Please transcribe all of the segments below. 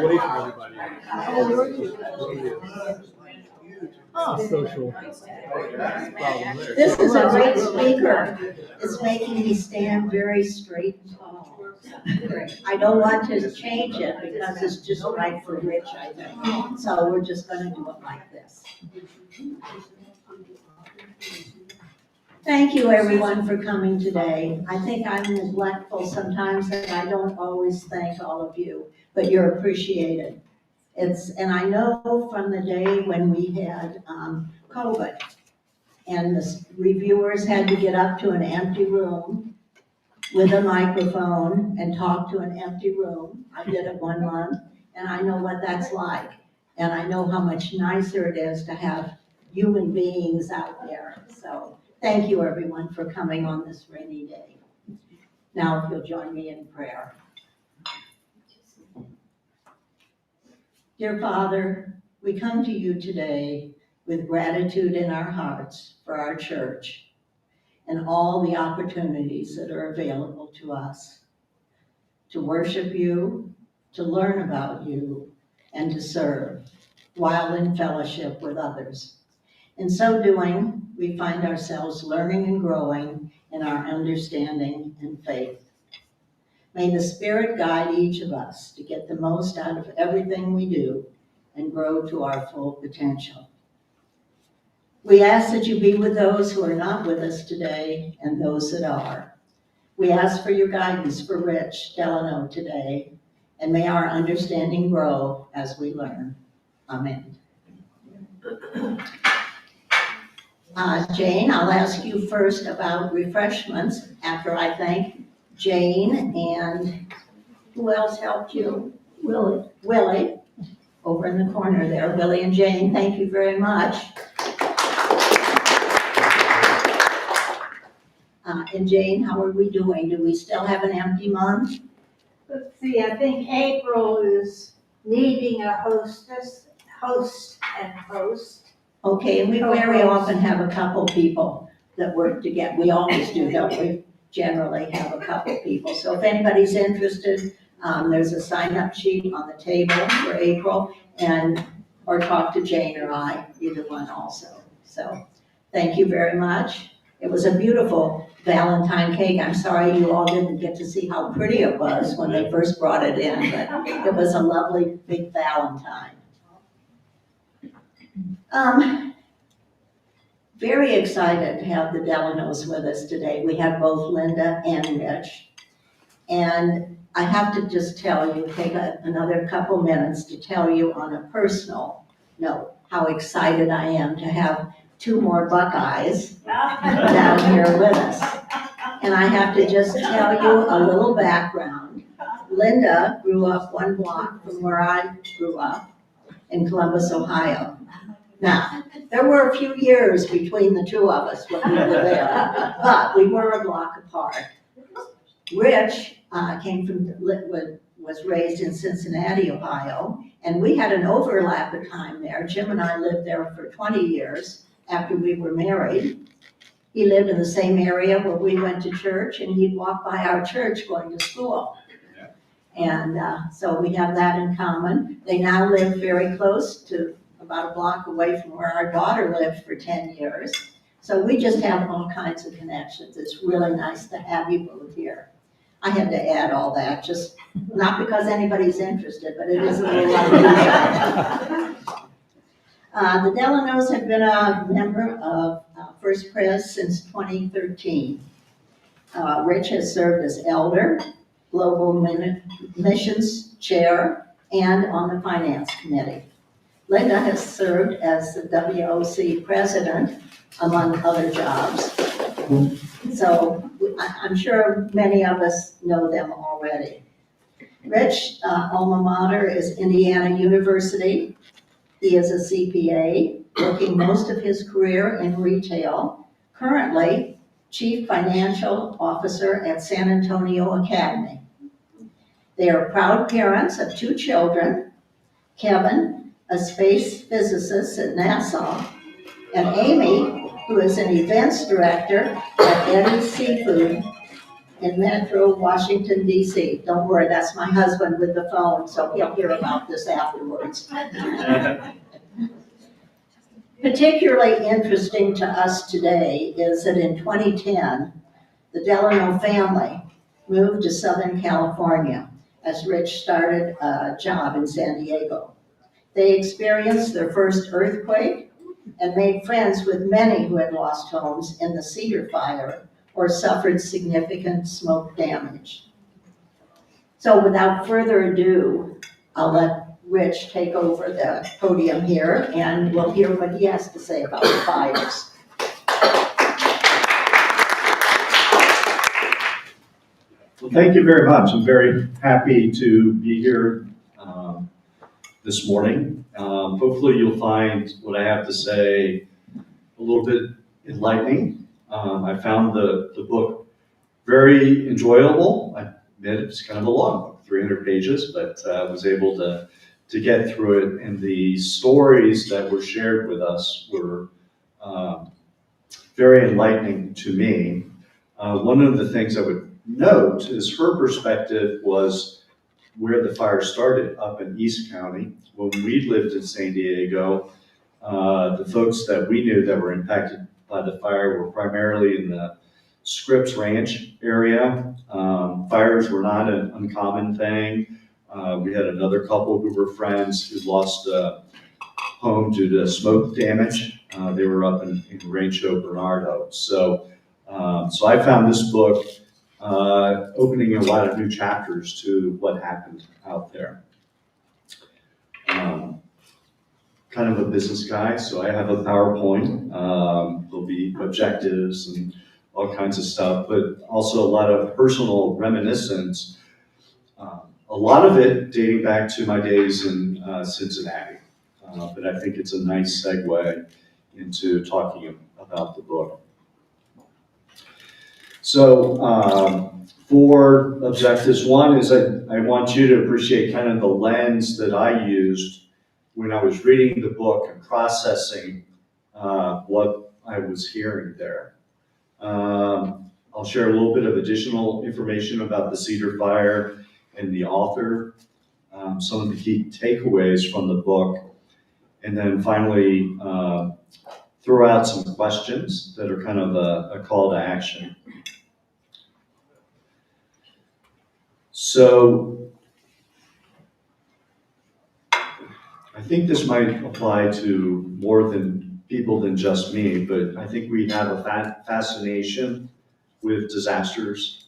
away from everybody. Oh, really? Social problem there. This is a great speaker. It's making me stand very straight and tall. I don't want to change it because it's just right for Rich, I think. So we're just gonna do it like this. Thank you, everyone, for coming today. I think I'm neglectful sometimes that I don't always thank all of you, but you're appreciated. And I know from the day when we had COVID, and the reviewers had to get up to an empty room with a microphone and talk to an empty room. I did it 1 month, and I know what that's like. And I know how much nicer it is to have human beings out there. So thank you, everyone, for coming on this rainy day. Now, if you'll join me in prayer. Dear Father, we come to you today with gratitude in our hearts for our church and all the opportunities that are available to us to worship you, to learn about you, and to serve while in fellowship with others. In so doing, we find ourselves learning and growing in our understanding and faith. May the Spirit guide each of us to get the most out of everything we do and grow to our full potential. We ask that you be with those who are not with us today and those that are. We ask for your guidance for Rich Delano today, and may our understanding grow as we learn. Amen. Jane, I'll ask you first about refreshments after I thank Jane, and who else helped you? Willie, over in the corner there. Willie and Jane, thank you very much. And Jane, how are we doing? Do we still have an empty month? Let's see, I think April is needing a host and host. Okay, and we very often have a couple people that work together. We always do, don't we? Generally have a couple people. So if anybody's interested, there's a sign-up sheet on the table for April, or talk to Jane or I, either one also. So thank you very much. It was a beautiful Valentine cake. I'm sorry you all didn't get to see how pretty it was when they first brought it in, but it was a lovely big Valentine. Very excited to have the Delanos with us today. We have both Linda and Rich. And I have to just tell you, take another couple minutes to tell you on a personal note how excited I am to have 2 more Buckeyes down here with us. And I have to just tell you a little background. Linda grew up 1 block from where I grew up in Columbus, Ohio. Now, there were a few years between the 2 of us when we were there, but we were a block apart. Rich was raised in Cincinnati, Ohio, and we had an overlap of time there. Jim and I lived there for 20 years after we were married. He lived in the same area where we went to church, and he'd walk by our church going to school. And so we have that in common. They now live very close to about a block away from where our daughter lived for 10 years. So we just have all kinds of connections. It's really nice to have you both here. I had to add all that, just not because anybody's interested, but it is a little unusual. The Delanos have been a member of First Pres since 2013. Rich has served as elder, global missions chair, and on the finance committee. Linda has served as the WOC president, among other jobs. So I'm sure many of us know them already. Rich, alma mater is Indiana University. He is a CPA, working most of his career in retail, currently Chief Financial Officer at San Antonio Academy. They are proud parents of 2 children, Kevin, a space physicist at NASA, and Amy, who is an events director at Eddie's Seafood in Metro Washington DC. Don't worry, that's my husband with the phone, so he'll hear about this afterwards. Particularly interesting to us today is that in 2010, the Delano family moved to Southern California as Rich started a job in San Diego. They experienced their first earthquake and made friends with many who had lost homes in the Cedar Fire or suffered significant smoke damage. So without further ado, I'll let Rich take over the podium here, and we'll hear what he has to say about the fires. Well, thank you very much. I'm very happy to be here this morning. Hopefully you'll find what I have to say a little bit enlightening. I found the book very enjoyable. I admit it's kind of a long book, 300 pages, but I was able to get through it, and the stories that were shared with us were very enlightening to me. One of the things I would note is her perspective was where the fire started up in East County. When we lived in San Diego, the folks that we knew that were impacted by the fire were primarily in the Scripps Ranch area. Fires were not an uncommon thing. We had another couple who were friends who lost a home due to smoke damage. They were up in Rancho Bernardo. So I found this book opening a lot of new chapters to what happened out there. Kind of a business guy, so I have a PowerPoint. There'll be objectives and all kinds of stuff, but also a lot of personal reminiscence. A lot of it dating back to my days in Cincinnati, but I think it's a nice segue into talking about the book. So for objectives, one is I want you to appreciate kind of the lens that I used when I was reading the book and processing what I was hearing there. I'll share a little bit of additional information about the Cedar Fire and the author, some of the key takeaways from the book, and then finally throw out some questions that are kind of a call to action. So I think this might apply to more than people than just me, but I think we have a fascination with disasters.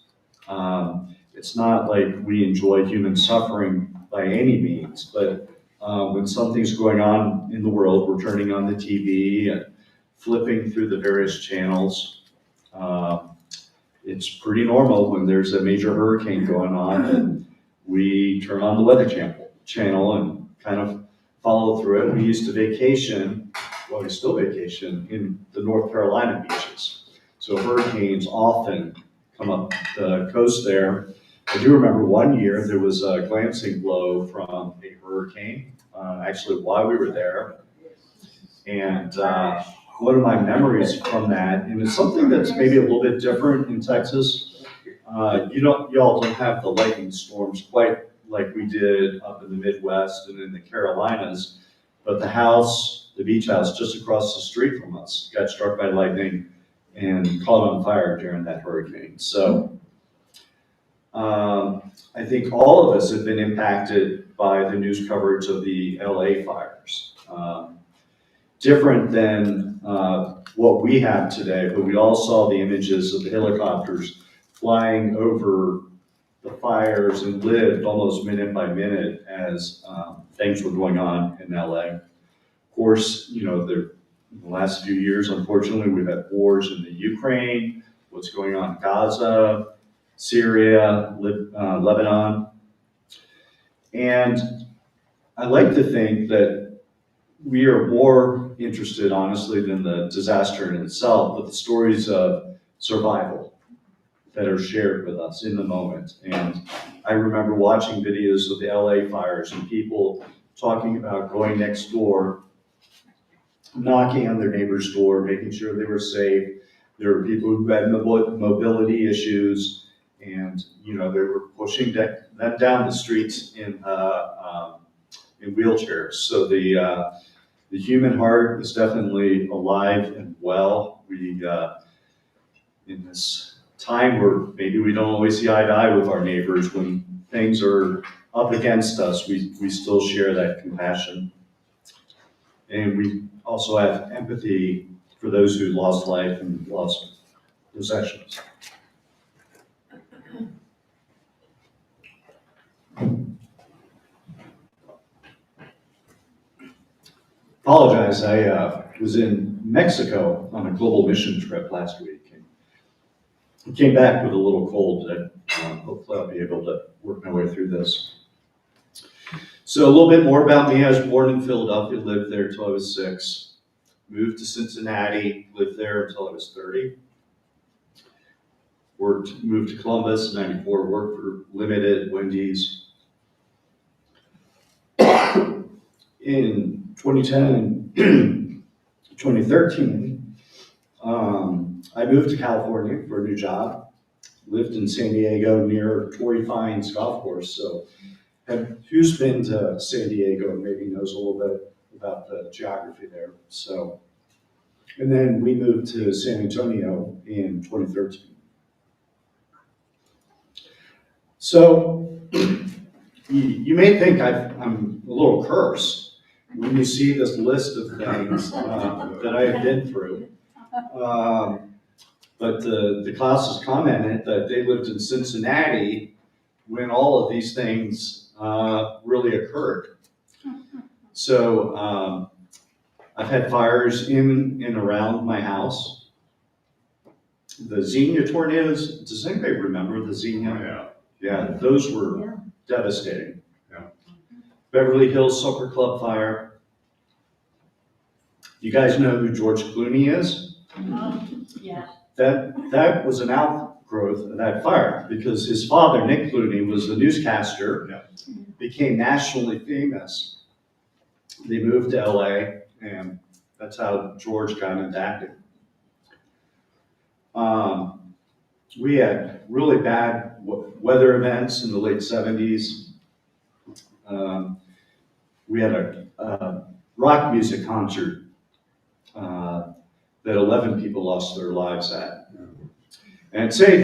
It's not like we enjoy human suffering by any means, but when something's going on in the world, we're turning on the TV and flipping through the various channels. It's pretty normal when there's a major hurricane going on and we turn on the Weather Channel and kind of follow through it. We used to vacation, well, we still vacation in the North Carolina beaches. So hurricanes often come up the coast there. I do remember one year there was a glancing blow from a hurricane, actually while we were there. And one of my memories from that, and it's something that's maybe a little bit different in Texas. Y'all don't have the lightning storms quite like we did up in the Midwest and in the Carolinas, but the beach house just across the street from us got struck by lightning and caught on fire during that hurricane. So I think all of us have been impacted by the news coverage of the LA fires. Different than what we have today, but we all saw the images of the helicopters flying over the fires and lived almost minute by minute as things were going on in LA. Of course, in the last few years, unfortunately, we've had wars in the Ukraine, what's going on in Gaza, Syria, Lebanon. And I like to think that we are more interested, honestly, than the disaster in itself, but the stories of survival that are shared with us in the moment. And I remember watching videos of the LA fires and people talking about going next door, knocking on their neighbor's door, making sure they were safe. There were people who had mobility issues, and, they were pushing them down the streets in wheelchairs. So the human heart is definitely alive and well. We, in this time where maybe we don't always see eye to eye with our neighbors, when things are up against us, we still share that compassion. And we also have empathy for those who lost life and lost possessions. Apologize, I was in Mexico on a global mission trip last week. And came back with a little cold that hopefully I'll be able to work my way through this. So a little bit more about me. I was born in Philadelphia, lived there until I was 6. Moved to Cincinnati, lived there until I was 30. Moved to Columbus in 94, worked for Limited, Wendy's. In 2010 and 2013, I moved to California for a new job. Lived in San Diego near Torrey Pines Golf Course. So who's been to San Diego maybe knows a little bit about the geography there. So, and then we moved to San Antonio in 2013. So you may think I'm a little cursed when you see this list of things that I have been through. But the classes commented that they lived in Cincinnati when all of these things really occurred. So I've had fires in and around my house. The Xenia tornadoes, does anybody remember the Xenia? Oh, yeah. Yeah, those were devastating. Yeah. Beverly Hills Soccer Club fire. You guys know who George Clooney is? Yeah. That was an outgrowth of that fire because his father, Nick Clooney, was a newscaster, became nationally famous. They moved to LA, and that's how George got into acting. We had really bad weather events in the late 70s. We had a rock music concert that 11 people lost their lives at. And I'd say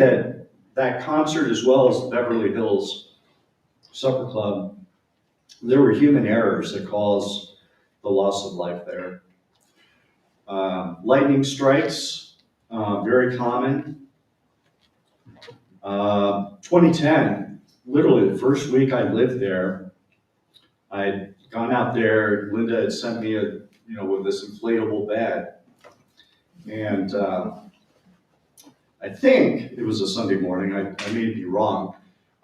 that concert, as well as the Beverly Hills Supper Club, there were human errors that caused the loss of life there. Lightning strikes, very common. 2010, literally the first week I lived there, I'd gone out there, Linda had sent me with this inflatable bed. And I think it was a Sunday morning, I may be wrong,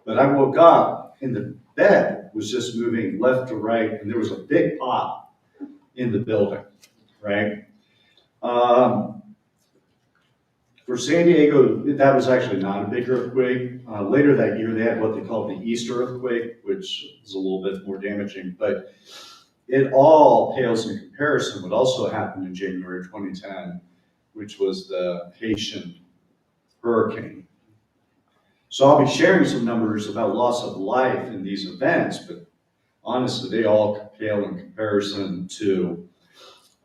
but I woke up and the bed was just moving left to right, and there was a big pop in the building, right? For San Diego, that was actually not a big earthquake. Later that year, they had what they called the Easter earthquake, which is a little bit more damaging, but it all pales in comparison what also happened in January 2010, which was the Haitian hurricane. So I'll be sharing some numbers about loss of life in these events, but honestly, they all pale in comparison to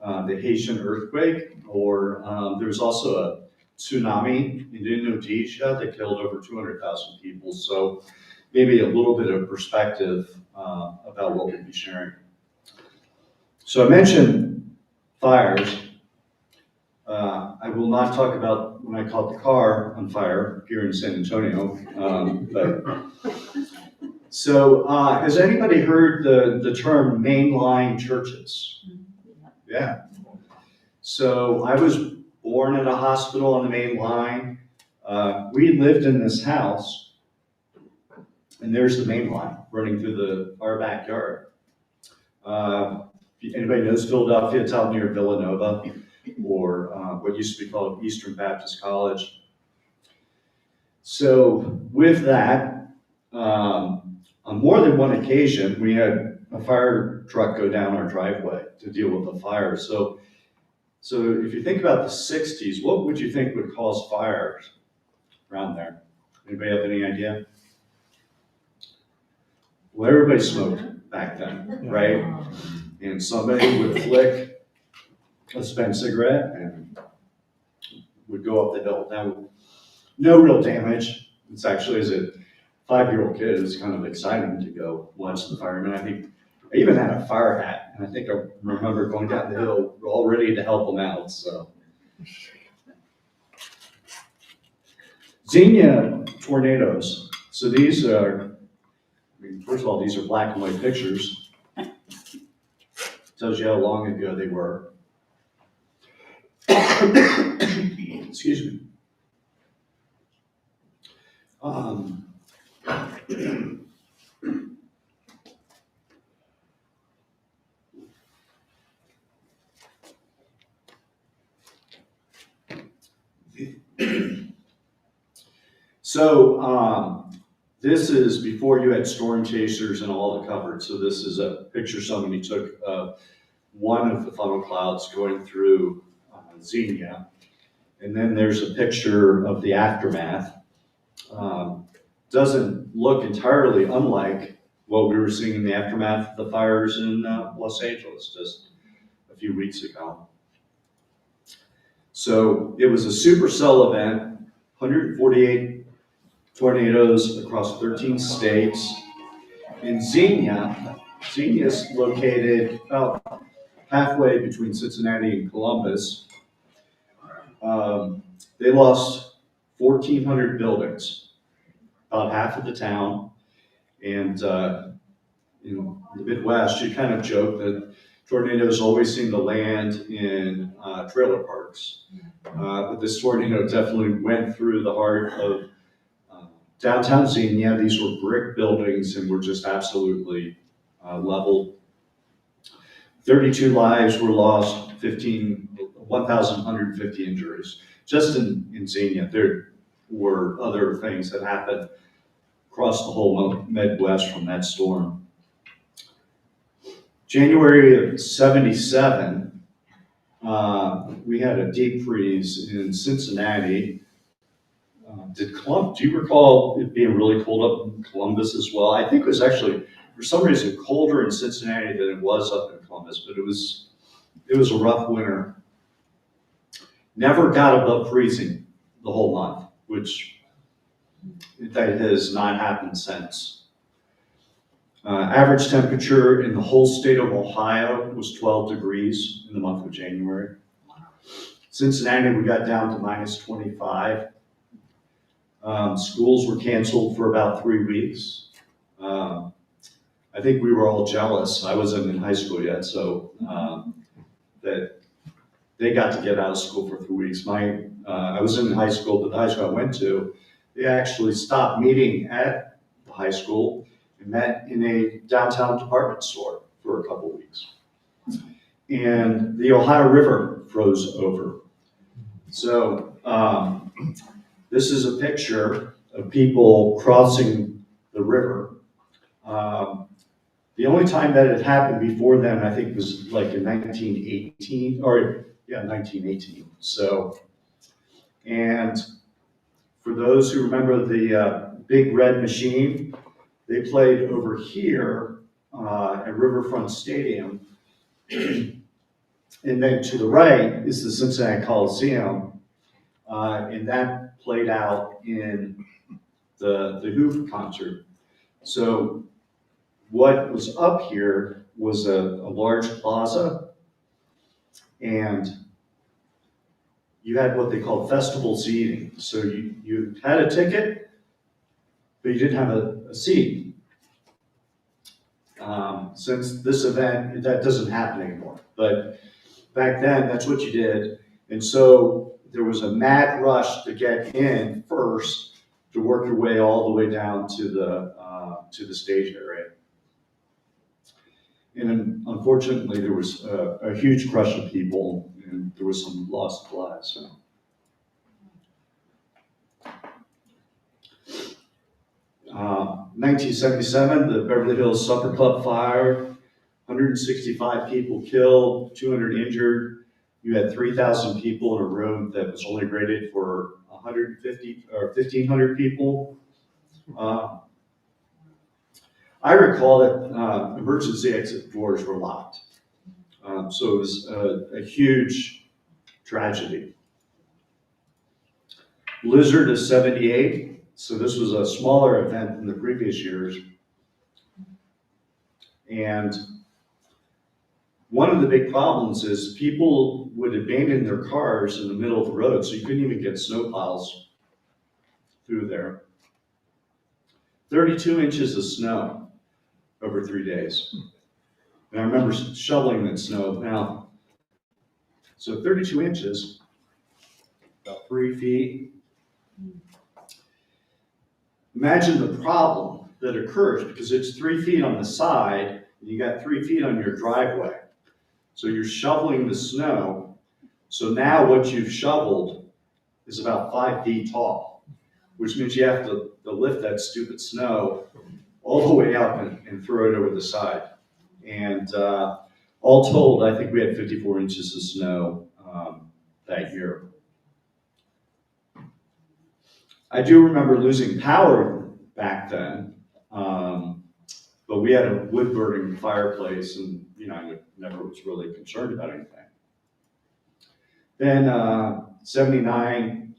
the Haitian earthquake, or there was also a tsunami in Indonesia that killed over 200,000 people. So maybe a little bit of perspective about what we'll be sharing. So I mentioned fires. I will not talk about when I caught the car on fire here in San Antonio. So has anybody heard the term mainline churches? Yeah. So I was born in a hospital on the main line. We lived in this house, and there's the main line running through our backyard. If anybody knows Philadelphia, it's out near Villanova, or what used to be called Eastern Baptist College. So with that, on more than one occasion, we had a fire truck go down our driveway to deal with the fire. So if you think about the 60s, what would you think would cause fires around there? Anybody have any idea? Well, everybody smoked back then, right? And somebody would flick a spent cigarette and would go up the hill. Now, no real damage. It's actually, as a 5-year-old kid, it's kind of exciting to go watch the firemen. I even had a fire hat, and I think I remember going down the hill all ready to help them out, so. Xenia tornadoes. So these are, first of all, these are black and white pictures. Tells you how long ago they were. Excuse me. So this is before you had storm chasers and all the coverage. So this is a picture somebody took of one of the funnel clouds going through Xenia. And then there's a picture of the aftermath. Doesn't look entirely unlike what we were seeing in the aftermath of the fires in Los Angeles just a few weeks ago. So it was a supercell event, 148 tornadoes across 13 states. In Xenia is located about halfway between Cincinnati and Columbus. They lost 1,400 buildings, about half of the town. And in the Midwest, you kind of joke that tornadoes always seem to land in trailer parks. But this tornado definitely went through the heart of downtown Xenia. These were brick buildings and were just absolutely leveled. 32 lives were lost, 1,150 injuries. Just in Xenia, there were other things that happened across the whole Midwest from that storm. January of '77, we had a deep freeze in Cincinnati. Do you recall it being really cold up in Columbus as well? I think it was actually, for some reason, colder in Cincinnati than it was up in Columbus, but it was a rough winter. Never got above freezing the whole month, which that has not happened since. Average temperature in the whole state of Ohio was 12 degrees in the month of January. Cincinnati, we got down to -25. Schools were canceled for about 3 weeks. I think we were all jealous. I wasn't in high school yet, so that they got to get out of school for 3 weeks. I was in high school, but the high school I went to, they actually stopped meeting at the high school and met in a downtown department store for a couple weeks. And the Ohio River froze over. So this is a picture of people crossing the river. The only time that it happened before then, I think, was like in 1918. So, and for those who remember the Big Red Machine, they played over here at Riverfront Stadium. And then to the right is the Cincinnati Coliseum, and that played out in the Who concert. So what was up here was a large plaza, and you had what they called festival seating. So you had a ticket, but you didn't have a seat. Since this event, that doesn't happen anymore. But back then, that's what you did. And so there was a mad rush to get in first, to work your way all the way down to the stage area. And unfortunately, there was a huge crush of people, and there was some loss of lives. So. 1977, the Beverly Hills Supper Club fire, 165 people killed, 200 injured. You had 3,000 people in a room that was only rated for 150 or 1,500 people. I recall that emergency exit doors were locked. So it was a huge tragedy. Blizzard of 78, so this was a smaller event than the previous years. And one of the big problems is people would abandon their cars in the middle of the road, so you couldn't even get snowplows through there. 32 inches of snow over 3 days. And I remember shoveling that snow. Now, so 32 inches, about 3 feet. Imagine the problem that occurs because it's 3 feet on the side, and you got 3 feet on your driveway. So you're shoveling the snow. So now what you've shoveled is about 5 feet tall, which means you have to lift that stupid snow all the way up and throw it over the side. And all told, I think we had 54 inches of snow that year. I do remember losing power back then, but we had a wood burning fireplace, and I never was really concerned about anything. Then 79,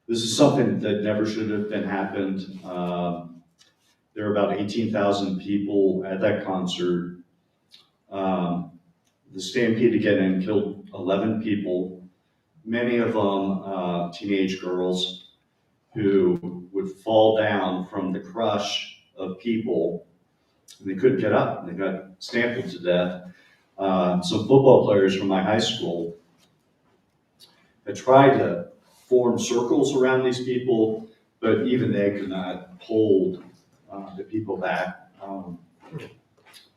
this is something that never should have been happened. There were about 18,000 people at that concert. The stampede again killed 11 people, many of them teenage girls who would fall down from the crush of people, and they couldn't get up, and they got stampeded to death. Some football players from my high school had tried to form circles around these people, but even they could not hold the people back.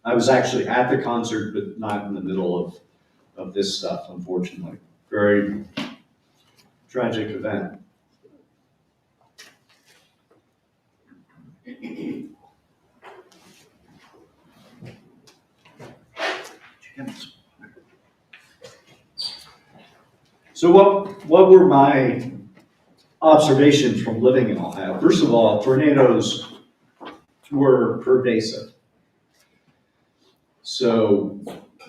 I was actually at the concert, but not in the middle of this stuff, unfortunately. Very tragic event. So what were my observations from living in Ohio? First of all, tornadoes were pervasive. So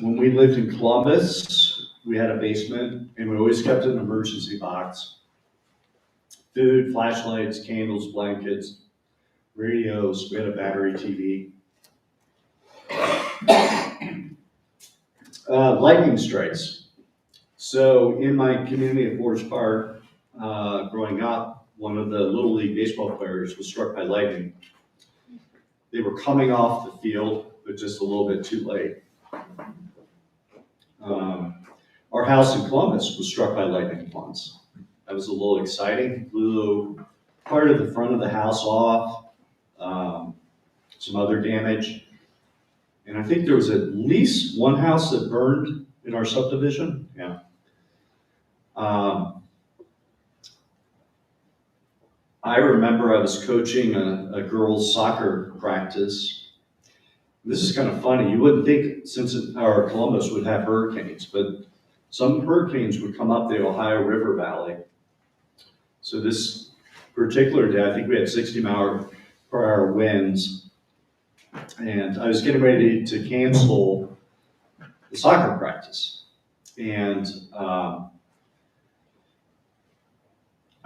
when we lived in Columbus, we had a basement, and we always kept an emergency box. Food, flashlights, candles, blankets, radios. We had a battery TV. Lightning strikes. So in my community of Forest Park, growing up, one of the Little League baseball players was struck by lightning. They were coming off the field, but just a little bit too late. Our house in Columbus was struck by lightning once. That was a little exciting. Blew part of the front of the house off, some other damage. And I think there was at least one house that burned in our subdivision. Yeah. I remember I was coaching a girls' soccer practice. This is kind of funny. You wouldn't think, since our Columbus would have hurricanes, but some hurricanes would come up the Ohio River Valley. So this particular day, I think we had 60-mile-per-hour winds, and I was getting ready to cancel the soccer practice. And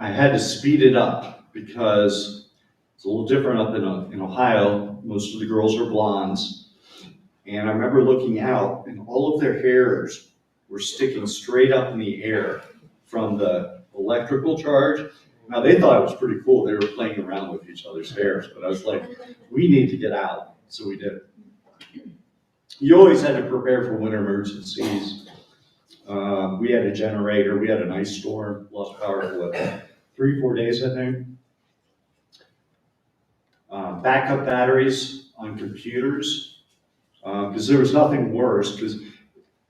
I had to speed it up because it's a little different up in Ohio. Most of the girls are blondes. And I remember looking out, and all of their hairs were sticking straight up in the air from the electrical charge. Now, they thought it was pretty cool. They were playing around with each other's hairs. But I was like, we need to get out. So we did. You always had to prepare for winter emergencies. We had a generator. We had an ice storm. Lost power for 3-4 days, I think. Backup batteries on computers, because there was nothing worse, because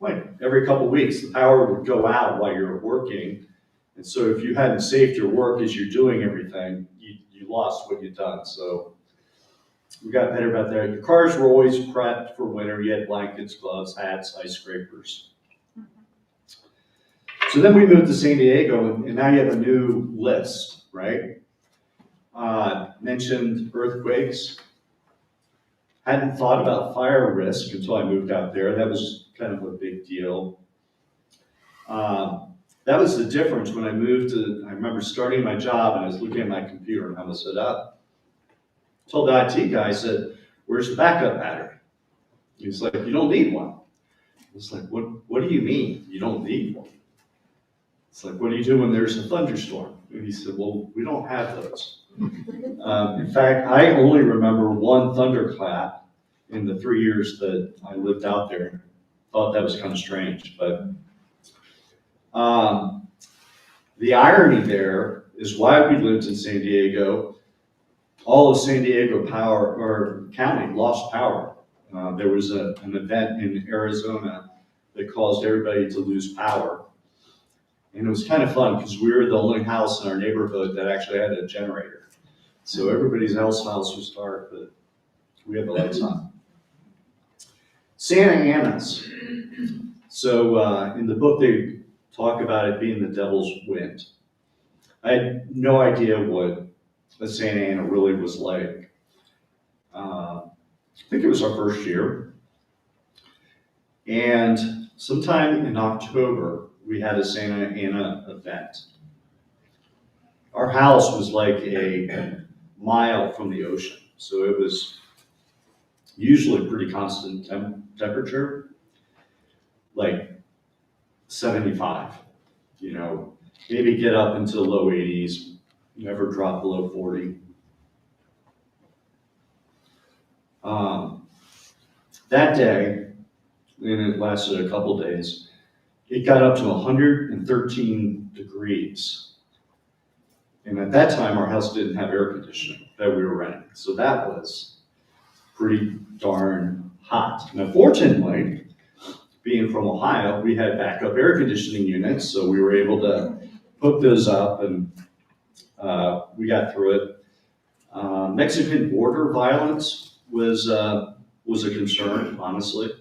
like every couple of weeks the power would go out while you're working, and so if you hadn't saved your work as you're doing everything, you lost what you'd done. So we got better about that. Your cars were always prepped for winter. You had blankets, gloves, hats, ice scrapers. So then we moved to San Diego, and now you have a new list, right? mentioned earthquakes. Hadn't thought about fire risk until I moved out there. That was kind of a big deal. That was the difference when I moved to, I remember starting my job and I was looking at my computer and how to set up. Told the IT guy, I said, where's the backup battery? He's like, you don't need one. It's like, what do you mean you don't need one? It's like, what do you do when there's a thunderstorm? And he said, well, we don't have those. In fact, I only remember one thunderclap in the 3 years that I lived out there. Thought that was kind of strange, but the irony there is why we lived in San Diego. All of San Diego power or county lost power. There was an event in Arizona that caused everybody to lose power. And it was kind of fun because we were the only house in our neighborhood that actually had a generator. So everybody's else house was dark, but we had the lights on. Santa Ana's. So in the book, they talk about it being the devil's wind. I had no idea what a Santa Ana really was like. I think it was our first year. And sometime in October, we had a Santa Ana event. Our house was like a mile from the ocean, so it was usually pretty constant temperature, like 75, maybe get up into low 80s, never drop below 40. That day, and it lasted a couple days, it got up to 113 degrees. And at that time, our house didn't have air conditioning that we were renting. So that was pretty darn hot. Now, fortunately, being from Ohio, we had backup air conditioning units, so we were able to hook those up and we got through it. Mexican border violence was a concern, honestly.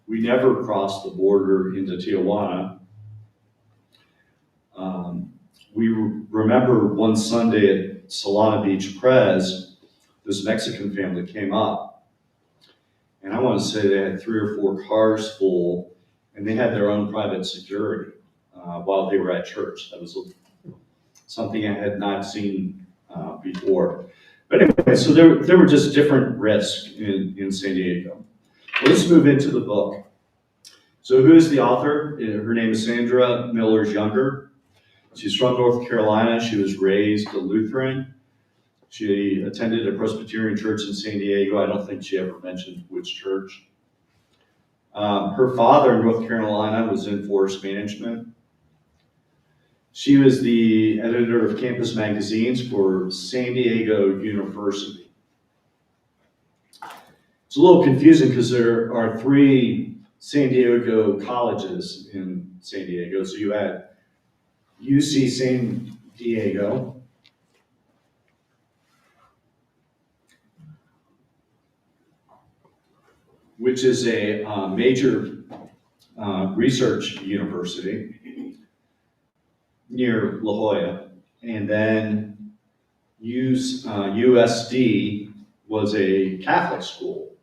We never crossed the border into Tijuana. We remember one Sunday at Solana Beach Pres, this Mexican family came up. And I want to say they had 3 or 4 cars full, and they had their own private security while they were at church. That was something I had not seen before. But anyway, so there were just different risks in San Diego. Well, let's move into the book. So who is the author? Her name is Sandra Millers-Younger. She's from North Carolina. She was raised a Lutheran. She attended a Presbyterian church in San Diego. I don't think she ever mentioned which church. Her father in North Carolina was in forest management. She was the editor of campus magazines for San Diego University. It's a little confusing because there are 3 San Diego colleges in San Diego. So you had UC San Diego, which is a major research university near La Jolla, and then USD was a Catholic school,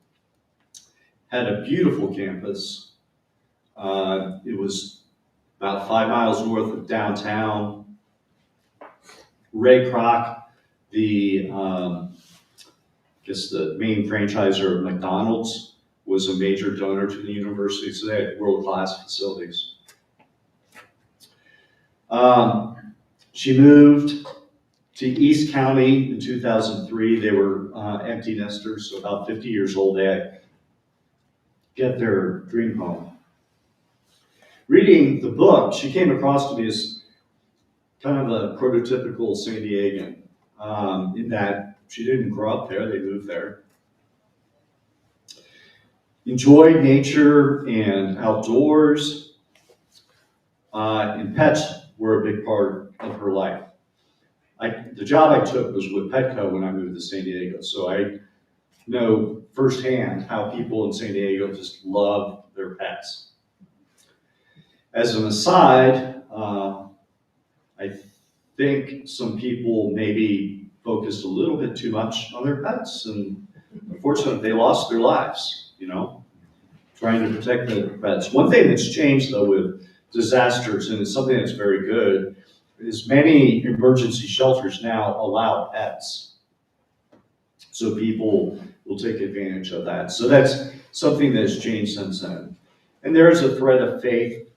had a beautiful campus. It was about 5 miles north of downtown. Ray Kroc, the main franchisor of McDonald's, was a major donor to the university, so they had world-class facilities. She moved to East County in 2003. They were empty nesters, so about 50 years old. They had get their dream home. Reading the book, she came across to me as kind of a prototypical San Diegan, in that she didn't grow up there, they moved there. Enjoyed nature and outdoors, and pets were a big part of her life. The job I took was with Petco when I moved to San Diego, so I know firsthand how people in San Diego just love their pets. As an aside, I think some people maybe focused a little bit too much on their pets, and unfortunately, they lost their lives, trying to protect the pets. One thing that's changed, though, with disasters, and it's something that's very good, is many emergency shelters now allow pets. So people will take advantage of that. So that's something that's changed since then. And there's a thread of faith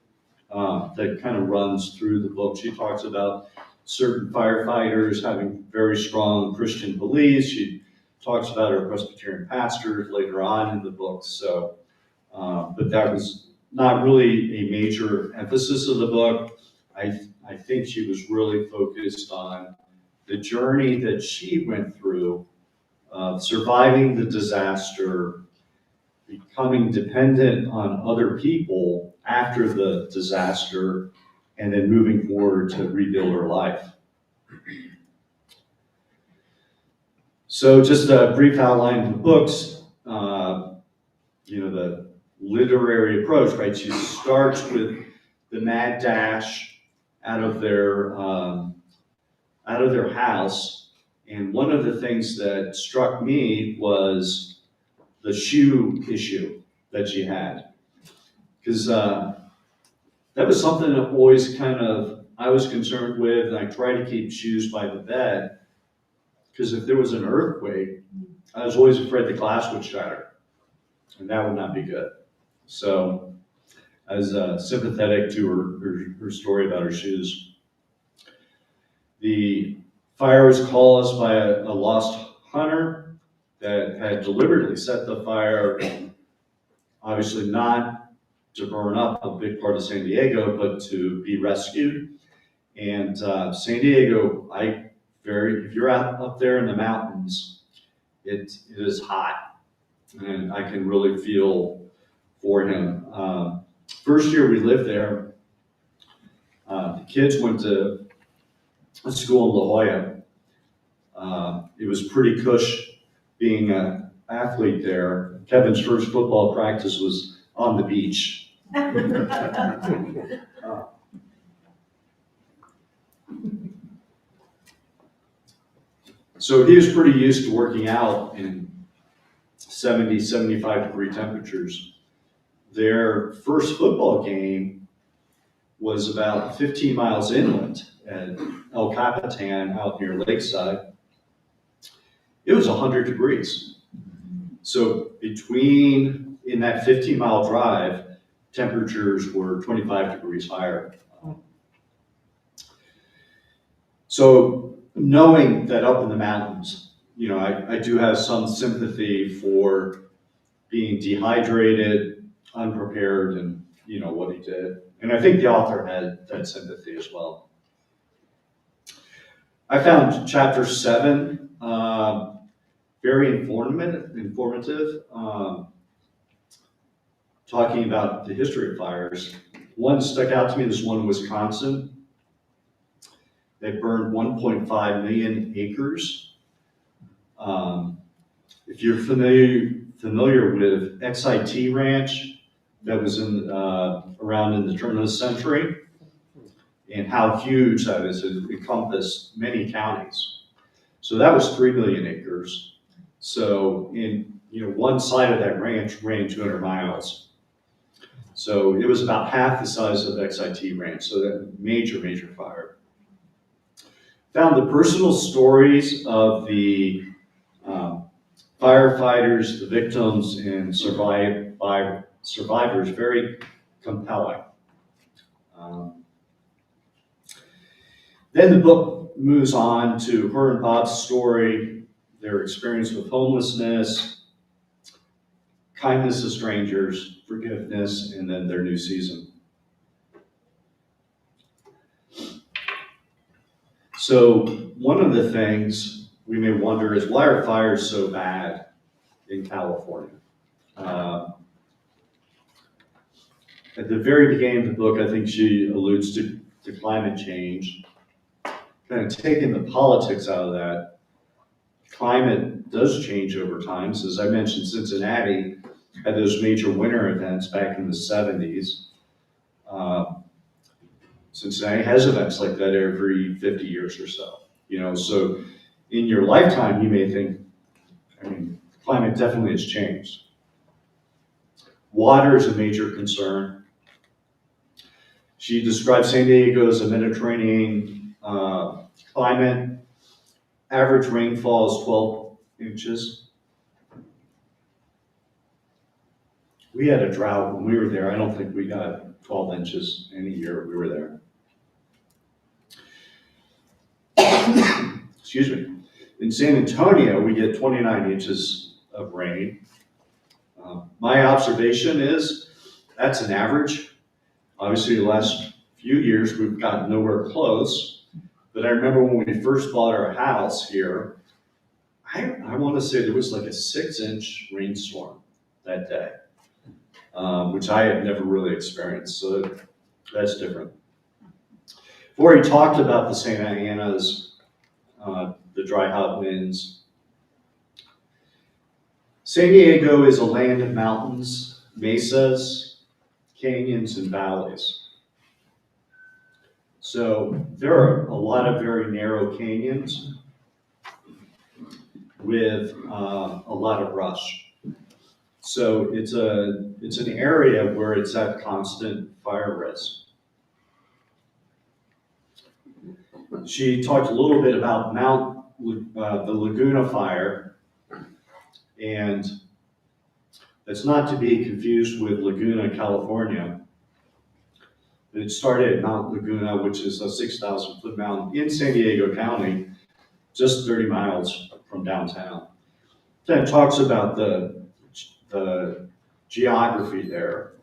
that kind of runs through the book. She talks about certain firefighters having very strong Christian beliefs. She talks about her Presbyterian pastors later on in the book. So, but that was not really a major emphasis of the book. I think she was really focused on the journey that she went through, surviving the disaster, becoming dependent on other people after the disaster, and then moving forward to rebuild her life. So just a brief outline of the books. The literary approach, right? She starts with the mad dash out of their house, and one of the things that struck me was the shoe issue that she had, because that was something that always I was concerned with, and I tried to keep shoes by the bed, because if there was an earthquake, I was always afraid the glass would shatter, and that would not be good. So I was sympathetic to her story about her shoes. The fire was caused by a lost hunter that had deliberately set the fire, obviously not to burn up a big part of San Diego, but to be rescued. And San Diego, if you're up there in the mountains, it is hot, and I can really feel for him. First year we lived there, the kids went to a school in La Jolla. It was pretty cush being an athlete there. Kevin's first football practice was on the beach. So he was pretty used to working out in 70, 75-degree temperatures. Their first football game was about 15 miles inland at El Capitan out near Lakeside. It was 100 degrees. So in that 15-mile drive, temperatures were 25 degrees higher. So knowing that up in the mountains, I do have some sympathy for being dehydrated, unprepared, and what he did. And I think the author had that sympathy as well. I found chapter 7 very informative, talking about the history of fires. One stuck out to me, this one in Wisconsin. They burned 1.5 million acres. If you're familiar with XIT Ranch, that was around in the turn of the century, and how huge that is. It encompassed many counties. So that was 3 million acres. So one side of that ranch ran 200 miles. So it was about half the size of XIT Ranch. So that major fire. Found the personal stories of the firefighters, the victims, and survivors very compelling. Then the book moves on to her and Bob's story, their experience with homelessness, kindness to strangers, forgiveness, and then their new season. So one of the things we may wonder is, why are fires so bad in California? At the very beginning of the book, I think she alludes to climate change. Kind of taking the politics out of that, climate does change over time. So as I mentioned, Cincinnati had those major winter events back in the 70s. Cincinnati has events like that every 50 years or so. So in your lifetime, you may think, climate definitely has changed. Water is a major concern. She described San Diego as a Mediterranean climate. Average rainfall is 12 inches. We had a drought when we were there. I don't think we got 12 inches any year we were there. Excuse me. In San Antonio, we get 29 inches of rain. My observation is that's an average. Obviously, the last few years, we've gotten nowhere close. But I remember when we first bought our house here, I want to say there was like a 6-inch rainstorm that day, which I had never really experienced. So that's different. Before he talked about the Santa Ana's, the dry hot winds. San Diego is a land of mountains, mesas, canyons, and valleys. So there are a lot of very narrow canyons with a lot of brush. So it's an area where it's at constant fire risk. She talked a little bit about the Laguna fire, and it's not to be confused with Laguna, California. It started at Mount Laguna, which is a 6,000-foot mountain in San Diego County, just 30 miles from downtown. Then it talks about the geography there.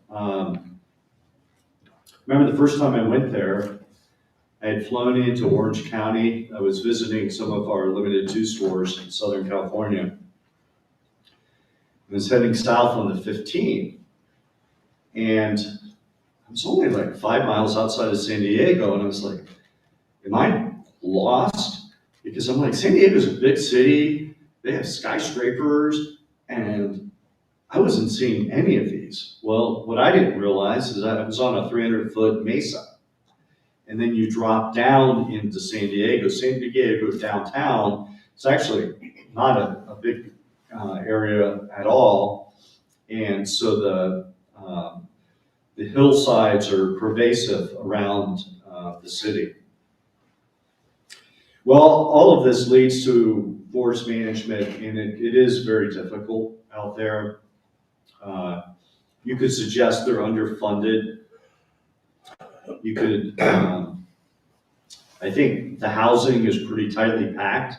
Remember the first time I went there, I had flown into Orange County. I was visiting some of our Limited 2 stores in Southern California. I was heading south on the 15, and I was only like 5 miles outside of San Diego, and I was like, am I lost? Because I'm like, San Diego's a big city, they have skyscrapers, and I wasn't seeing any of these. Well, what I didn't realize is that I was on a 300-foot mesa. And then you drop down into San Diego. San Diego downtown is actually not a big area at all. And so the hillsides are pervasive around the city. Well, all of this leads to forest management, and it is very difficult out there. You could suggest they're underfunded. You could, I think the housing is pretty tightly packed,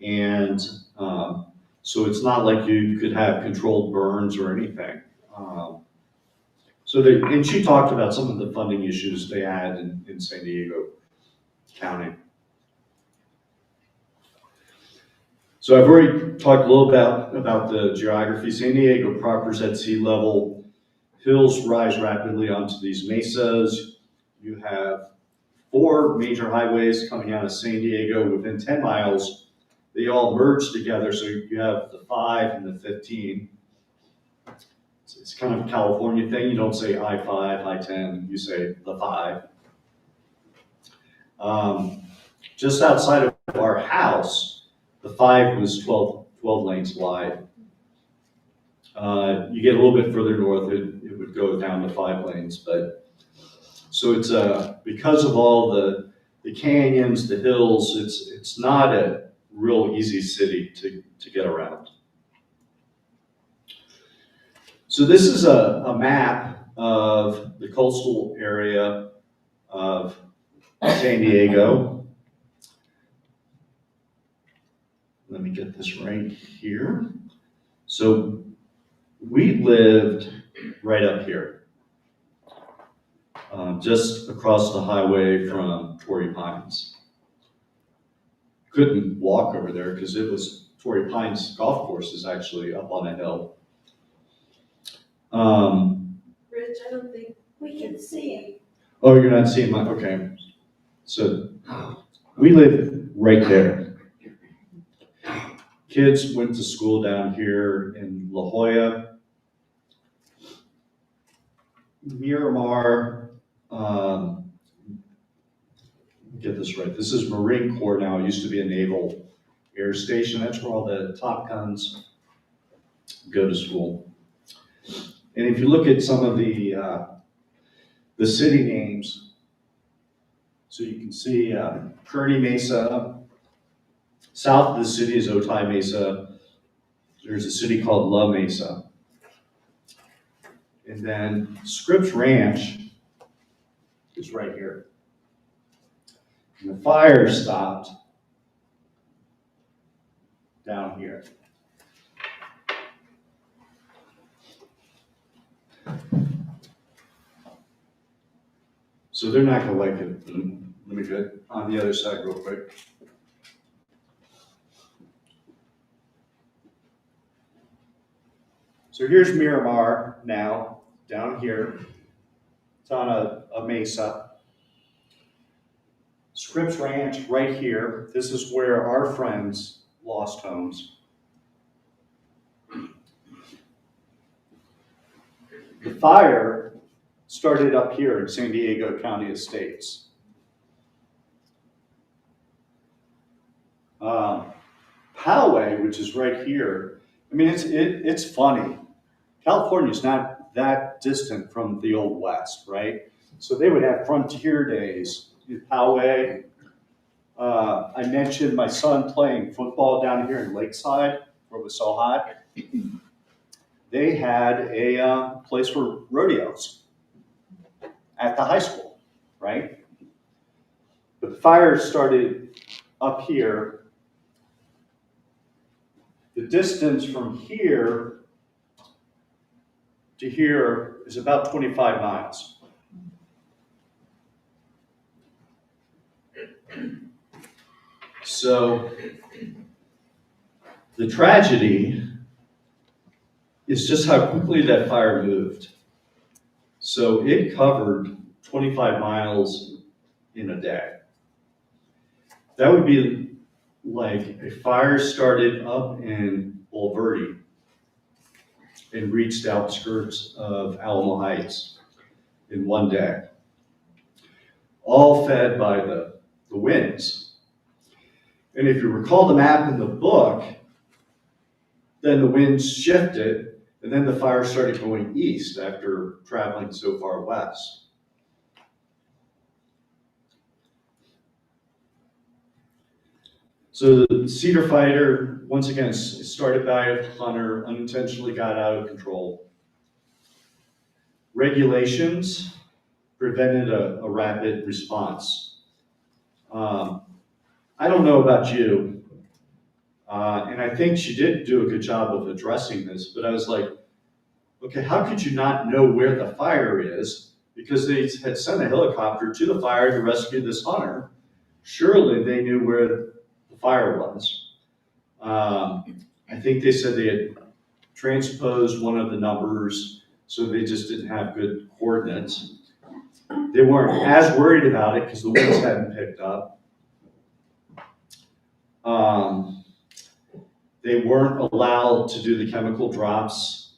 and so it's not like you could have controlled burns or anything. And she talked about some of the funding issues they had in San Diego County. So I've already talked a little about the geography. San Diego proper is at sea level. Hills rise rapidly onto these mesas. You have 4 major highways coming out of San Diego within 10 miles. They all merge together, so you have the 5 and the 15. It's kind of a California thing. You don't say I-5, I-10, you say the 5. Just outside of our house, the 5 was 12 lanes wide. You get a little bit further north, it would go down to 5 lanes, but so it's because of all the canyons, the hills, it's not a real easy city to get around. So this is a map of the coastal area of San Diego. Let me get this right here. So we lived right up here, just across the highway from Torrey Pines. Couldn't walk over there because Torrey Pines golf course is actually up on a hill. Rich, I don't think we can see it. Oh, you're not seeing my, okay. So we live right there. Kids went to school down here in La Jolla. Miramar, get this right, this is Marine Corps now, it used to be a naval Air Station. That's where all the Top Guns go to school. And if you look at some of the city names, so you can see Kearney Mesa. South of the city is Otay Mesa. There's a city called La Mesa. And then Scripps Ranch is right here. And the fire stopped down here. So they're not gonna like it. Let me get on the other side real quick. So here's Miramar now, down here. It's on a mesa. Scripps Ranch right here. This is where our friends lost homes. The fire started up here in San Diego County Estates. Poway, which is right here, I mean, it's funny. California's not that distant from the Old West, right? So they would have frontier days in Poway. I mentioned my son playing football down here in Lakeside, where it was so hot. They had a place for rodeos at the high school, right? But the fire started up here. The distance from here to here is about 25 miles. So the tragedy is just how quickly that fire moved. So it covered 25 miles in a day. That would be like a fire started up in Bulverde and reached the outskirts of Alamo Heights in one day, all fed by the winds. And if you recall the map in the book, then the winds shifted, and then the fire started going east after traveling so far west. So the cedar fighter, once again, started by a hunter, unintentionally got out of control. Regulations prevented a rapid response. I don't know about you, and I think she did do a good job of addressing this, but I was like, okay, how could you not know where the fire is? Because they had sent a helicopter to the fire to rescue this hunter. Surely they knew where the fire was. I think they said they had transposed one of the numbers, so they just didn't have good coordinates. They weren't as worried about it because the winds hadn't picked up. They weren't allowed to do the chemical drops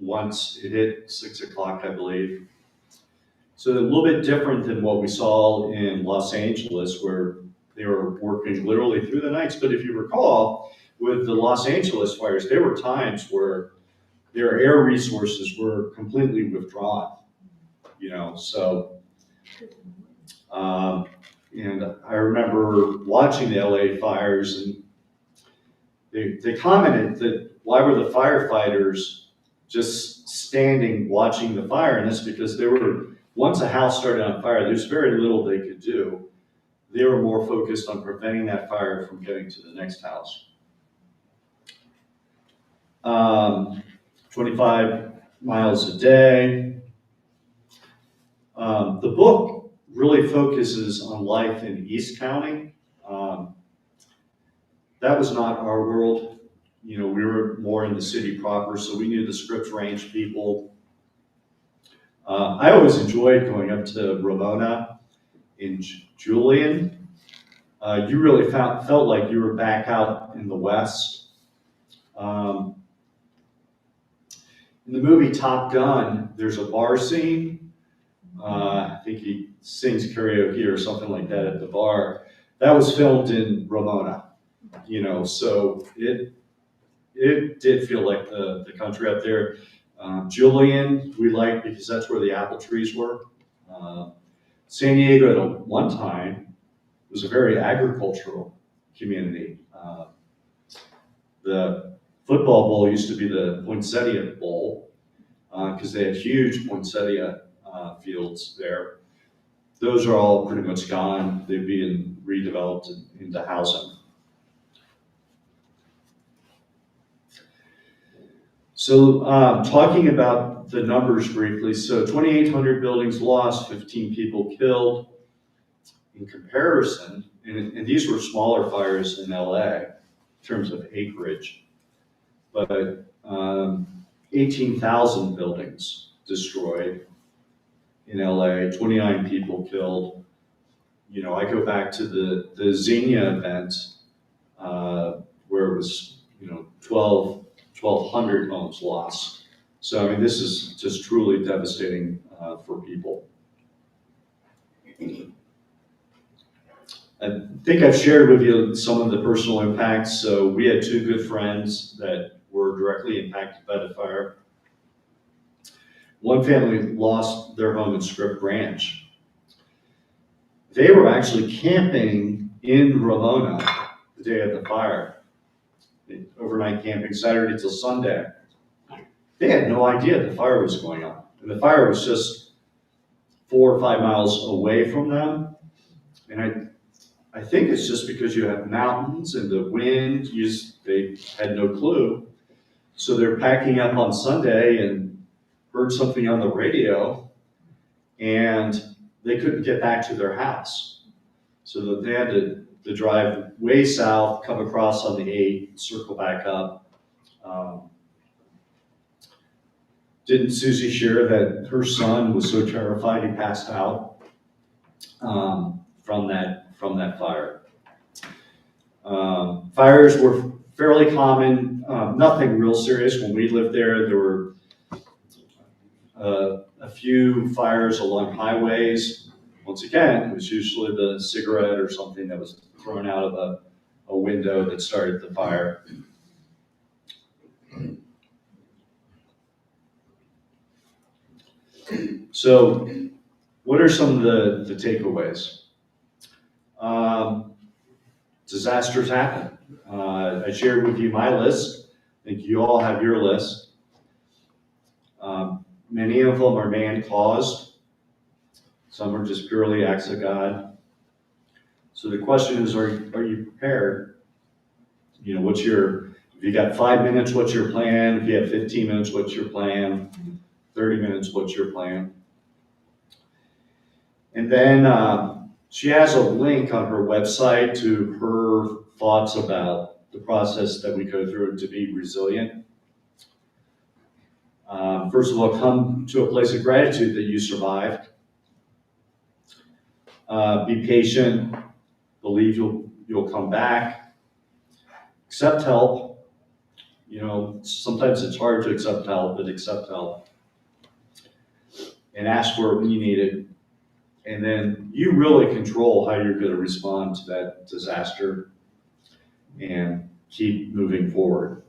once it hit 6 o'clock, I believe. So a little bit different than what we saw in Los Angeles, where they were working literally through the nights. But if you recall, with the Los Angeles fires, there were times where their air resources were completely withdrawn, so. And I remember watching the LA fires, and they commented that why were the firefighters just standing watching the fire? And that's because once a house started on fire, there's very little they could do. They were more focused on preventing that fire from getting to the next house. 25 miles a day. The book really focuses on life in East County. That was not our world. We were more in the city proper, so we knew the Scripps Range people. I always enjoyed going up to Ramona in Julian. You really felt like you were back out in the West. In the movie Top Gun, there's a bar scene. I think he sings karaoke or something like that at the bar. That was filmed in Ramona. So it did feel like the country up there. Julian, we liked because that's where the apple trees were. San Diego at one time was a very agricultural community. The football bowl used to be the Poinsettia Bowl because they had huge poinsettia fields there. Those are all pretty much gone. They're being redeveloped into housing. So talking about the numbers briefly, so 2,800 buildings lost, 15 people killed. In comparison, and these were smaller fires in LA in terms of acreage, but 18,000 buildings destroyed in LA, 29 people killed. I go back to the Xenia event where it was, 1,200 homes lost. So, this is just truly devastating for people. I think I've shared with you some of the personal impacts. So we had two good friends that were directly impacted by the fire. One family lost their home in Script Branch. They were actually camping in Ramona the day of the fire. Overnight camping, Saturday till Sunday. They had no idea the fire was going on. And the fire was just 4 or 5 miles away from them. And I think it's just because you have mountains and the wind, they had no clue. So they're packing up on Sunday and heard something on the radio, and they couldn't get back to their house. So that they had to drive way south, come across on the 8, circle back up. Didn't Susie share that her son was so terrified he passed out from that fire? Fires were fairly common, nothing real serious. When we lived there, there were a few fires along highways. Once again, it was usually the cigarette or something that was thrown out of a window that started the fire. So, what are some of the takeaways? Disasters happen. I shared with you my list. I think you all have your list. Many of them are man-caused. Some are just purely acts of God. So the question is, are you prepared? If you got 5 minutes, what's your plan? If you have 15 minutes, what's your plan? 30 minutes, what's your plan? And then she has a link on her website to her thoughts about the process that we go through to be resilient. First of all, come to a place of gratitude that you survived. Be patient. Believe you'll come back. Accept help. Sometimes it's hard to accept help, but accept help. And ask for it when you need it. And then you really control how you're going to respond to that disaster and keep moving forward.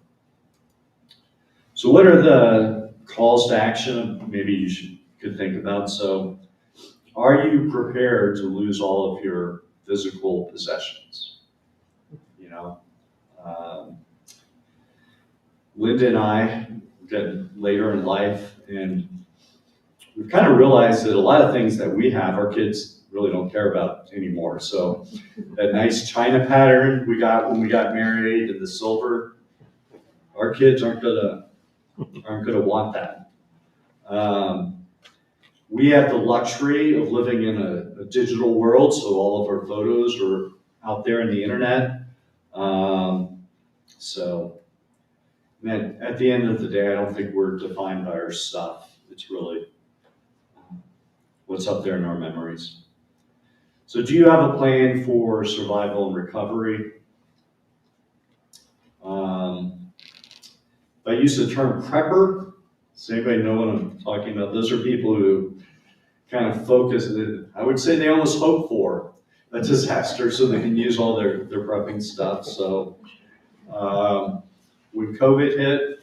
So what are the calls to action maybe you could think about? So are you prepared to lose all of your physical possessions? Linda and I get later in life, and we've kind of realized that a lot of things that we have, our kids really don't care about anymore. So that nice china pattern we got when we got married and the silver, our kids aren't gonna want that. We have the luxury of living in a digital world, so all of our photos are out there in the internet. At the end of the day, I don't think we're defined by our stuff. It's really what's up there in our memories. So do you have a plan for survival and recovery? If I use the term prepper, does anybody know what I'm talking about? Those are people who kind of focus, I would say they almost hope for. a disaster, so they can use all their prepping stuff. So when COVID hit,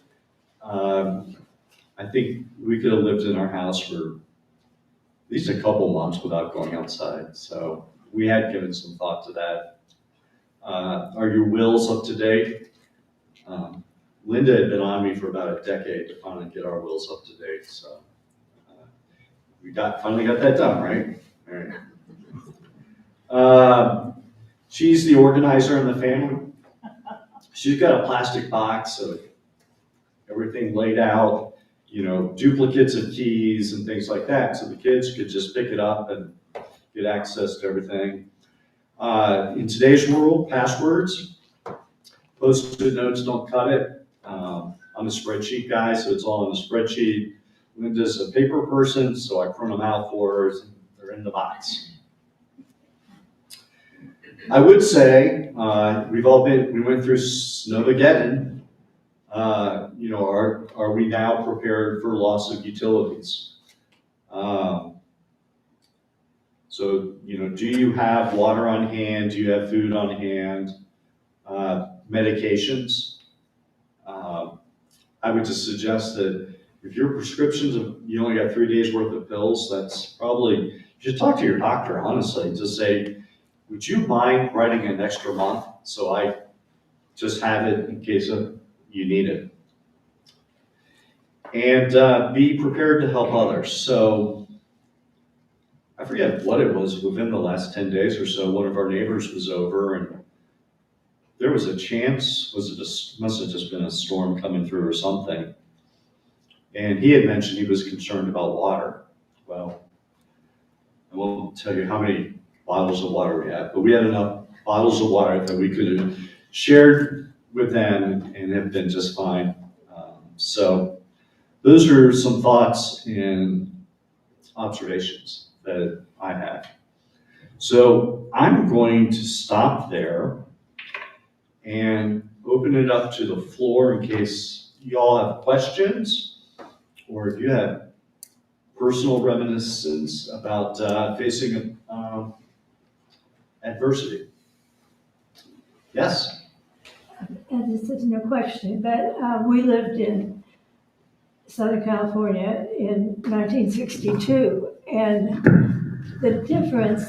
I think we could have lived in our house for at least a couple months without going outside. So we had given some thought to that. Are your wills up to date? Linda had been on me for about a decade to finally get our wills up to date. So we finally got that done, right? All right. She's the organizer in the family. She's got a plastic box of everything laid out, duplicates of keys and things like that, so the kids could just pick it up and get access to everything. In today's world, passwords, post-it notes don't cut it. I'm a spreadsheet guy, so it's all in a spreadsheet. Linda's a paper person, so I print them out for her, and they're in the box. I would say, we went through Snowmageddon. Are we now prepared for loss of utilities? So, do you have water on hand? Do you have food on hand? Medications? I would just suggest that if your prescriptions, you only got 3 days worth of pills, that's probably, you should talk to your doctor, honestly, to say, would you mind writing an extra month so I just have it in case you need it? And be prepared to help others. So I forget what it was, within the last 10 days or so, one of our neighbors was over and there was a chance, must have just been a storm coming through or something. And he had mentioned he was concerned about water. Well, I won't tell you how many bottles of water we had, but we had enough bottles of water that we could have shared with them and have been just fine. So those are some thoughts and observations that I have. So I'm going to stop there and open it up to the floor in case you all have questions, or if you have personal reminiscence about facing adversity. Yes? And this isn't a question, but we lived in Southern California in 1962, and the difference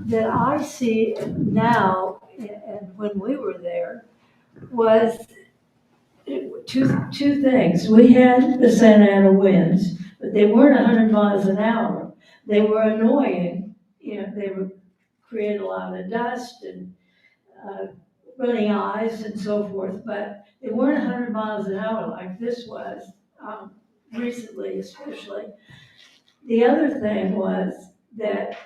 that I see now and when we were there was two things. We had the Santa Ana winds, but they weren't 100 miles an hour. They were annoying. They would create a lot of dust and running eyes and so forth, but they weren't 100 miles an hour like this was, recently especially. The other thing was that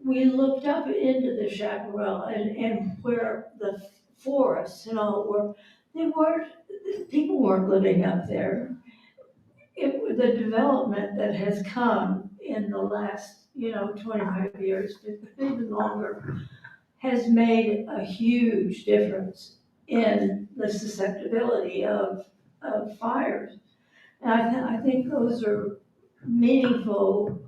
we looked up into the chaparral and where the forests and all were, people weren't living up there. The development that has come in the last, 25 years, even longer, has made a huge difference in the susceptibility of fires. And I think those are meaningful,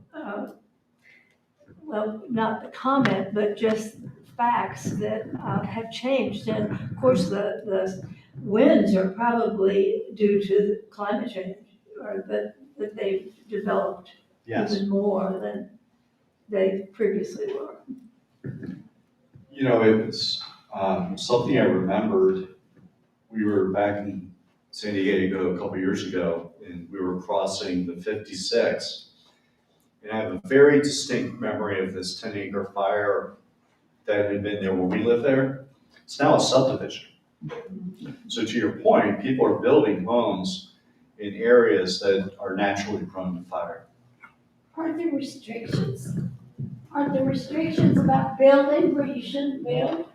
well, not the comment, but just facts that have changed. And of course, the winds are probably due to climate change, or that they've developed Yes. even more than they previously were. It was something I remembered. We were back in San Diego a couple years ago, and we were crossing the 56. And I have a very distinct memory of this 10-acre fire that had been there when we lived there. It's now a subdivision. So to your point, people are building homes in areas that are naturally prone to fire. Are there restrictions? Are there restrictions about building where you shouldn't build?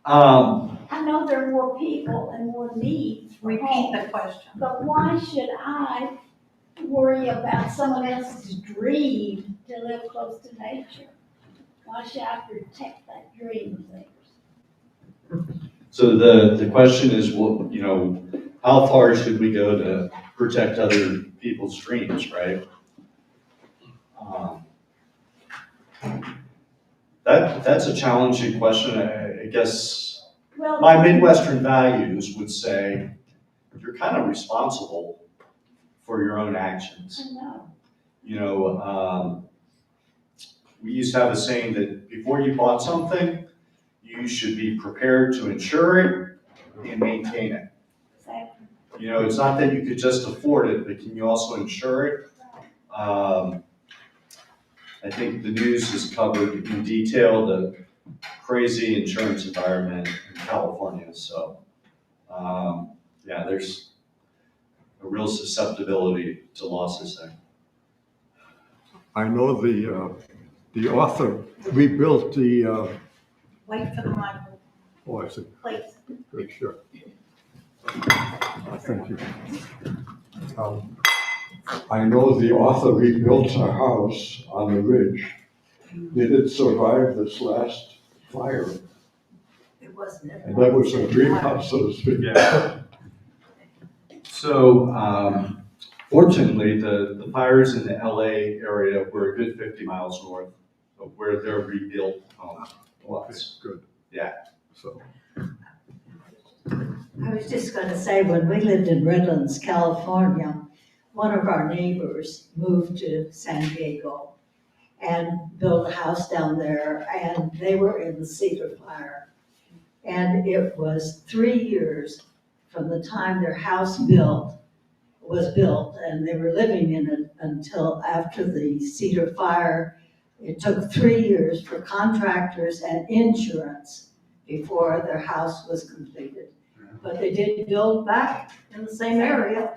I know there are more people and more needs for Repeat homes, the question. but why should I worry about someone else's dream to live close to nature? Why should I protect that dream of theirs? So the question is, how far should we go to protect other people's dreams, right? That's a challenging question. I guess Well, my Midwestern values would say you're kind of responsible for your own actions. I know. You know, we used to have a saying that before you bought something, you should be prepared to insure it and maintain it. Exactly. You know, it's not that you could just afford it, but can you also insure it? I think the news has covered in detail the crazy insurance environment in California. So, yeah, there's a real susceptibility to losses there. I know the author rebuilt the, Wait for the mic, oh, I see, please. good, sure. Thank you. I know the author rebuilt a house on the ridge. Did it survive this last fire? It wasn't. And that was a dream house, so to speak. Yeah. So, fortunately, the fires in the LA area were a good 50 miles north of where their rebuilt home was. Good. Yeah. So, I was just gonna say, when we lived in Redlands, California, one of our neighbors moved to San Diego and built a house down there, and they were in the Cedar Fire. And it was 3 years from the time their house was built, and they were living in it until after the Cedar Fire. It took 3 years for contractors and insurance before their house was completed. But they did build back in the same area.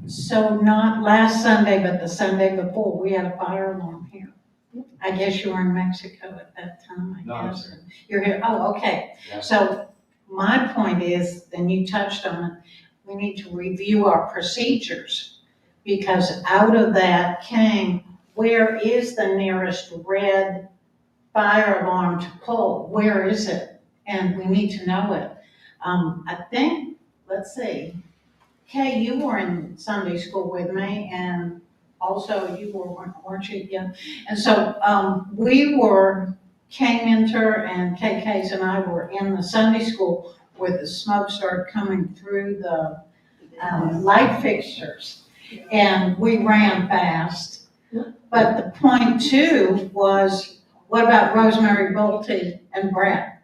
So not last Sunday, but the Sunday before, we had a fire alarm here. I guess you were in Mexico at that time, No, I I'm guess. You're here, oh, okay. Yeah. So my point is, and you touched on it, we need to review our procedures. Because out of that came, where is the nearest red fire alarm to pull? Where is it? And we need to know it. I think, let's see, Kay, you were in Sunday school with me, and also you weren't you? Yeah. And so, K-Mentor and KK's and I were in the Sunday school where the smoke started coming through the, light fixtures. And we ran fast. But the point too was, what about Rosemary Bolte and Brett?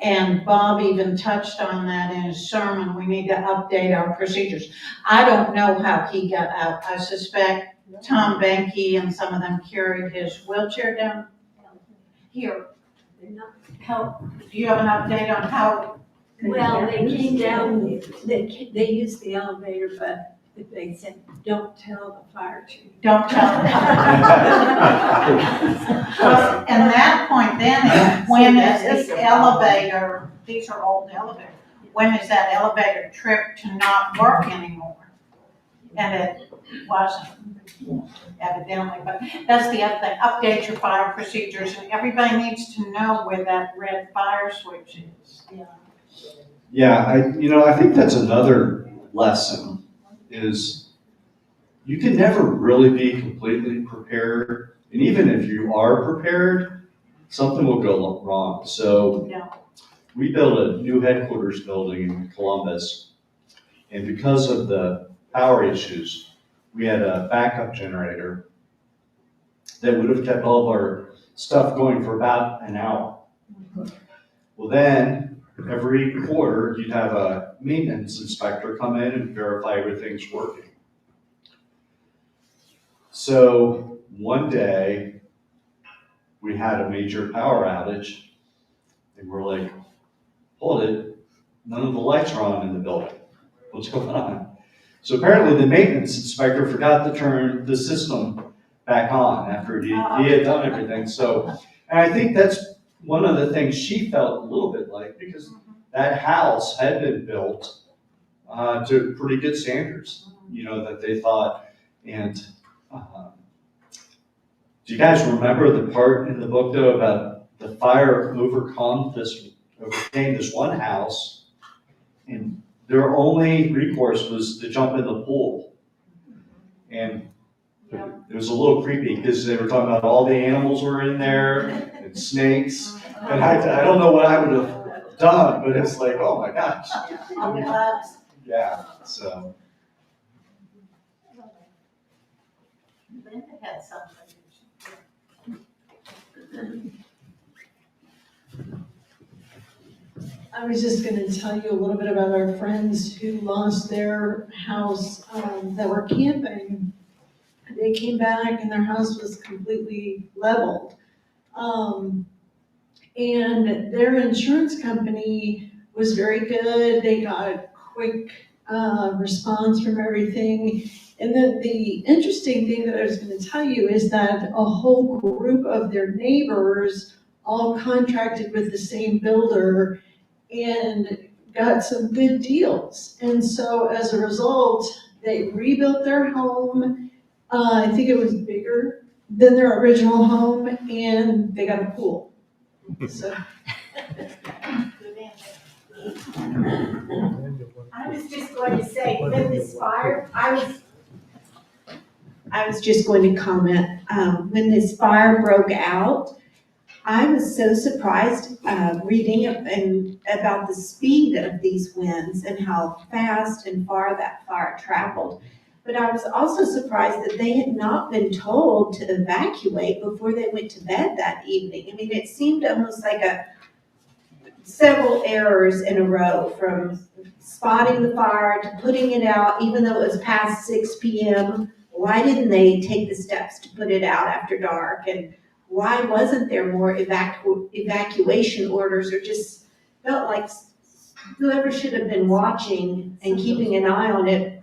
And Bob even touched on that in his sermon, we need to update our procedures. I don't know how he got out. I suspect Tom Benke and some of them carried his wheelchair down here. Help. Do you have an update on how? Well, they came down, they used the elevator, but they said, don't tell the fire chief. Don't tell them. Well, and that point then is, when is this elevator, these are old elevators, when is that elevator trip to not work anymore? And it wasn't, evidently, but that's the other thing, update your fire procedures, and everybody needs to know where that red fire switch is. Yeah, I think that's another lesson is you can never really be completely prepared. And even if you are prepared, something will go wrong. So Yeah. we built a new headquarters building in Columbus. And because of the power issues, we had a backup generator that would have kept all of our stuff going for about an hour. Well, then every quarter, you'd have a maintenance inspector come in and verify everything's working. So one day, we had a major power outage, and we're like, hold it, none of the lights are on in the building. What's going on? So apparently the maintenance inspector forgot to turn the system back on after he had done everything. So, and I think that's one of the things she felt a little bit like, because that house had been built to pretty good standards, that they thought. And do you guys remember the part in the book though about the fire overcame this one house, and their only recourse was to jump in the pool. And it was a little creepy because they were talking about all the animals were in there and snakes. And I don't know what I would have done, but it's like, oh my gosh. All the bugs. Yeah, so. Linda had something. I was just gonna tell you a little bit about our friends who lost their house, that were camping. They came back and their house was completely leveled. And their insurance company was very good. They got a quick, response from everything. And then the interesting thing that I was gonna tell you is that a whole group of their neighbors all contracted with the same builder and got some good deals. And so as a result, they rebuilt their home. I think it was bigger than their original home, and they got a pool. So, I was just going to say, when this fire, I was just going to comment, when this fire broke out, I was so surprised, reading about the speed of these winds and how fast and far that fire traveled. But I was also surprised that they had not been told to evacuate before they went to bed that evening. I mean, it seemed almost like several errors in a row, from spotting the fire to putting it out, even though it was past 6 p.m. Why didn't they take the steps to put it out after dark? And why wasn't there more evacuation orders, or just felt like whoever should have been watching and keeping an eye on it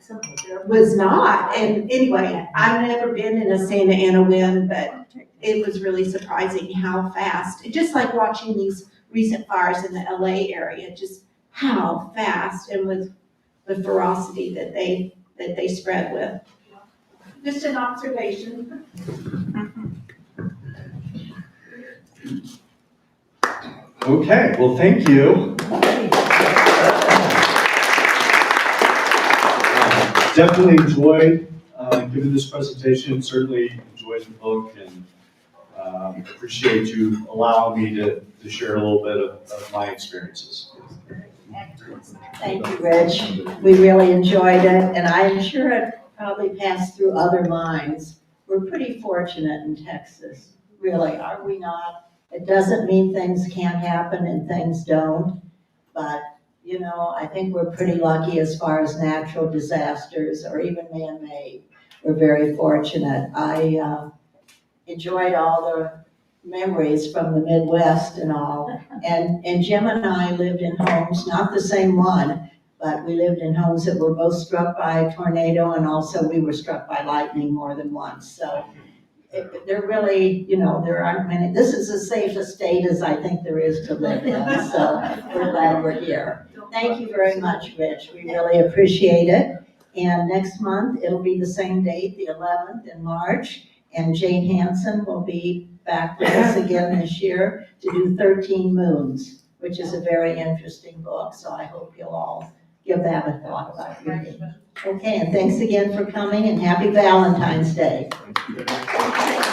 was not. And anyway, I've never been in a Santa Ana wind, but it was really surprising how fast, just like watching these recent fires in the LA area, just how fast and with the ferocity that they spread with. Just an observation. Okay, well, thank you. Definitely enjoyed giving this presentation, certainly enjoyed the book, and appreciate you allowing me to share a little bit of my experiences. Thank you, Rich. We really enjoyed it, and I'm sure it probably passed through other minds. We're pretty fortunate in Texas, really, are we not? It doesn't mean things can't happen and things don't, but, you know, I think we're pretty lucky as far as natural disasters or even man-made. We're very fortunate. I enjoyed all the memories from the Midwest and all. And Jim and I lived in homes, not the same one, but we lived in homes that were both struck by a tornado, and also we were struck by lightning more than once. So they're really, you know, there aren't many. This is as safe a state as I think there is to live in. So we're glad we're here. Thank you very much, Rich. We really appreciate it. And next month, it'll be the same date, the 11th in March. And Jane Hansen will be back with us again this year to do 13 Moons, which is a very interesting book. So I hope you'll all give that a thought about reading. Okay, and thanks again for coming, and happy Valentine's Day. Thank you.